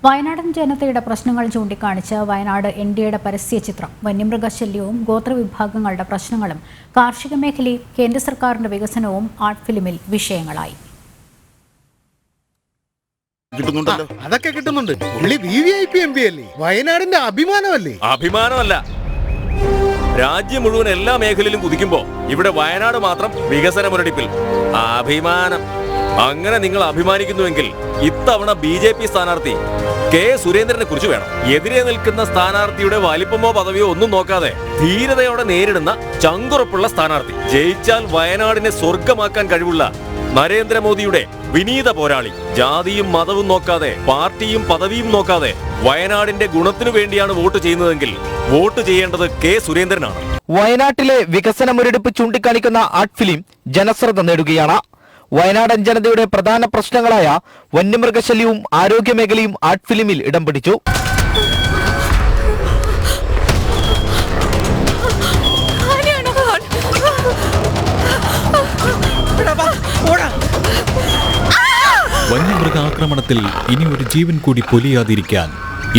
വയനാടൻ ജനതയുടെ പ്രശ്നങ്ങൾ ചൂണ്ടിക്കാണിച്ച് വയനാട് എൻഡിഎയുടെ പരസ്യചിത്രം വന്യമൃഗശല്യവും ഗോത്രവിഭാഗങ്ങളുടെ പ്രശ്നങ്ങളും കാർഷിക മേഖലയും കേന്ദ്ര സർക്കാരിന്റെ വികസനവും ആർട്ട് ഫിലിമിൽ വിഷയങ്ങളായി. അതൊക്കെ കിട്ടുന്നുണ്ട്. വയനാടിന്റെ അഭിമാനമല്ലേ? അഭിമാനമല്ല, രാജ്യം മുഴുവൻ എല്ലാ മേഖലയിലും കുതിക്കുമ്പോ ഇവിടെ വയനാട് മാത്രം വികസന മുരടിപ്പിൽ. അഭിമാനം. അങ്ങനെ നിങ്ങൾ അഭിമാനിക്കുന്നുവെങ്കിൽ ഇത്തവണ BJP സ്ഥാനാർത്ഥി കെ സുരേന്ദ്രനെ കുറിച്ച് വേണം. എതിരെ നിൽക്കുന്ന സ്ഥാനാർത്ഥിയുടെ വലിപ്പമോ പദവിയോ ഒന്നും നോക്കാതെ ധീരതയോടെ നേരിടുന്ന ചങ്കുറപ്പുള്ള സ്ഥാനാർത്ഥി. ജയിച്ചാൽ വയനാടിനെ സ്വർഗമാക്കാൻ കഴിവുള്ള നരേന്ദ്രമോദിയുടെ വിനീത പോരാളി. ജാതിയും മതവും നോക്കാതെ, പാർട്ടിയും പദവിയും നോക്കാതെ വയനാടിന്റെ ഗുണത്തിനു വേണ്ടിയാണ് വോട്ട് ചെയ്യുന്നതെങ്കിൽ വോട്ട് ചെയ്യേണ്ടത് കെ സുരേന്ദ്രനാണ്. വയനാട്ടിലെ വികസന മുരടിപ്പ് ചൂണ്ടിക്കാണിക്കുന്ന ആർട്ട് ഫിലിം ജനശ്രദ്ധ നേടുകയാണ്. വയനാടൻ ജനതയുടെ പ്രധാന പ്രശ്നങ്ങളായ വന്യമൃഗശല്യവും ആരോഗ്യമേഖലയും ആർട്ട് ഫിലിമിൽ ഇടം പിടിച്ചു. വന്യമൃഗ ആക്രമണത്തിൽ ഇനി ഒരു ജീവൻ കൂടി പൊലിയാതിരിക്കാൻ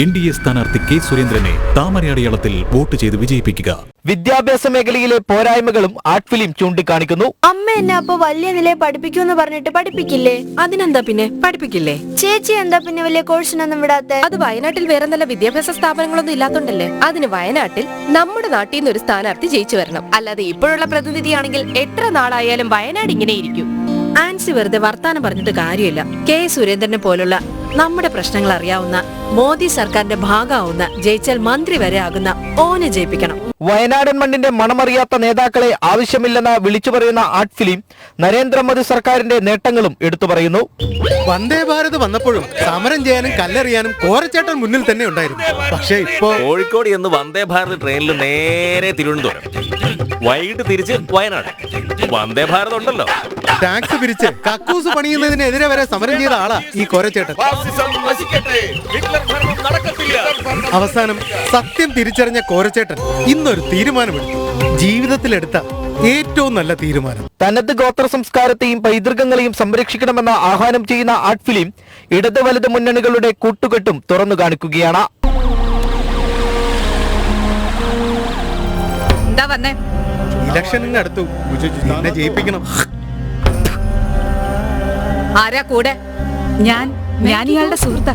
NDA സ്ഥാനാർത്ഥി കെ സുരേന്ദ്രനെ താമരയടയാളത്തിൽ വോട്ട് ചെയ്ത് വിജയിപ്പിക്കുക. വിദ്യാഭ്യാസ മേഖലയിലെ പോരായ്മകളും ആർട്ട് ഫിലിം ചൂണ്ടിക്കാണിക്കുന്നു. അമ്മ എന്നെ അപ്പൊ വലിയ നിലയെ പഠിപ്പിക്കൂന്ന് പറഞ്ഞിട്ട് പഠിപ്പിക്കില്ലേ? അതിനെന്താ പിന്നെ പഠിപ്പിക്കില്ലേ? ചേച്ചി എന്താ പിന്നെ വലിയ കോഴ്സിനൊന്നും വിടാത്തെ? അത് വയനാട്ടിൽ വേറെ നല്ല വിദ്യാഭ്യാസ സ്ഥാപനങ്ങളൊന്നും ഇല്ലാത്തോണ്ടല്ലേ. അതിന് വയനാട്ടിൽ നമ്മുടെ നാട്ടിൽ നിന്ന് ഒരു സ്ഥാനാർത്ഥി ജയിച്ചു വരണം. അല്ലാതെ ഇപ്പോഴുള്ള പ്രതിനിധിയാണെങ്കിൽ എത്ര നാളായാലും വയനാട് ഇങ്ങനെ ഇരിക്കും. ആൻസി വെറുതെ വർത്താനം പറഞ്ഞിട്ട് കാര്യമില്ല. കെ സുരേന്ദ്രനെ പോലുള്ള നമ്മുടെ പ്രശ്നങ്ങൾ അറിയാവുന്ന, മോദി സർക്കാരിന്റെ ഭാഗമാവുന്ന, ജയിച്ചാൽ മന്ത്രി വരെ ആകുന്ന ഓനെ ജയിപ്പിക്കണം. വയനാടൻ മണ്ണിന്റെ മണമറിയാത്ത നേതാക്കളെ ആവശ്യമില്ലെന്ന് വിളിച്ചു പറയുന്ന ആർട്ട് ഫിലിം നരേന്ദ്രമോദി സർക്കാരിന്റെ നേട്ടങ്ങളും എടുത്തു പറയുന്നു. വന്ദേ ഭാരത് വന്നപ്പോഴും സമരം ചെയ്യാനും കല്ലെറിയാനും കോരച്ചേട്ടൻ മുന്നിൽ തന്നെ ഉണ്ടായിരുന്നു. പക്ഷേ ഇപ്പോ കോഴിക്കോട് എന്ന് വന്ദേ ഭാരത് ട്രെയിനിൽ നേരെ തിരുവനന്തപുരം, വൈകിട്ട് തിരിച്ച് വയനാട്. വന്ദേ ഭാരത് ഉണ്ടല്ലോ. ടാക്സ് പിരിച്ച് കക്കൂസ് പണിയുന്നതിനെതിരെ വരെ സമരം ചെയ്ത ആളാ ഈ കോരച്ചേട്ടൻ. അവസാനം സത്യം തിരിച്ചറിഞ്ഞ കോരച്ചേട്ടൻ ഇന്നൊരു തീരുമാനമെടുത്തു. ജീവിതത്തിലെടുത്ത ഏറ്റവും നല്ല തീരുമാനം. തനത് ഗോത്ര സംസ്കാരത്തെയും പൈതൃകങ്ങളെയും സംരക്ഷിക്കണമെന്ന ആഹ്വാനം ചെയ്യുന്ന ആർട്ട് ഫിലിം ഇടത് വലത് മുന്നണികളുടെ കൂട്ടുകെട്ടും തുറന്നു കാണിക്കുകയാണ്. ഇലക്ഷനിന് അടുത്തു, എന്നെ ജയിപ്പിക്കണം. ആരാ കൂടെ? ഞാൻ ഇയാളുടെ സുഹൃത്താ.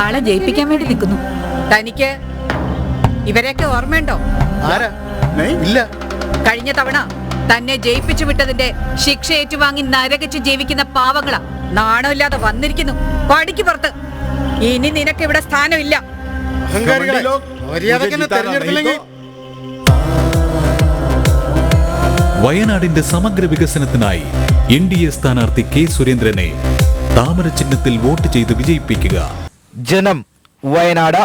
ആളെ ജയിപ്പിക്കാൻ വേണ്ടി നിൽക്കുന്നു. തനിക്ക് ഇവരെയൊക്കെ ഓർമ്മയുണ്ടോ? ആരാ? ഇല്ല. കഴിഞ്ഞ തവണ തന്നെ ജയിപ്പിച്ചു വിട്ടതിന്റെ ശിക്ഷ ഏറ്റുവാങ്ങി നരകച്ച് ജീവിക്കുന്ന പാവങ്ങളാ. നാണമില്ലാതെ വന്നിരിക്കുന്നു. പടിക്ക് പുറത്ത്. ഇനി നിനക്ക് ഇവിടെ സ്ഥാനമില്ല. വയനാടിന്റെ സമഗ്ര വികസനത്തിനായി NDA സ്ഥാനാർത്ഥി കെ സുരേന്ദ്രനെ താമര ചിഹ്നത്തിൽ വോട്ട് ചെയ്ത് വിജയിപ്പിക്കുക. ജനം, വയനാട്.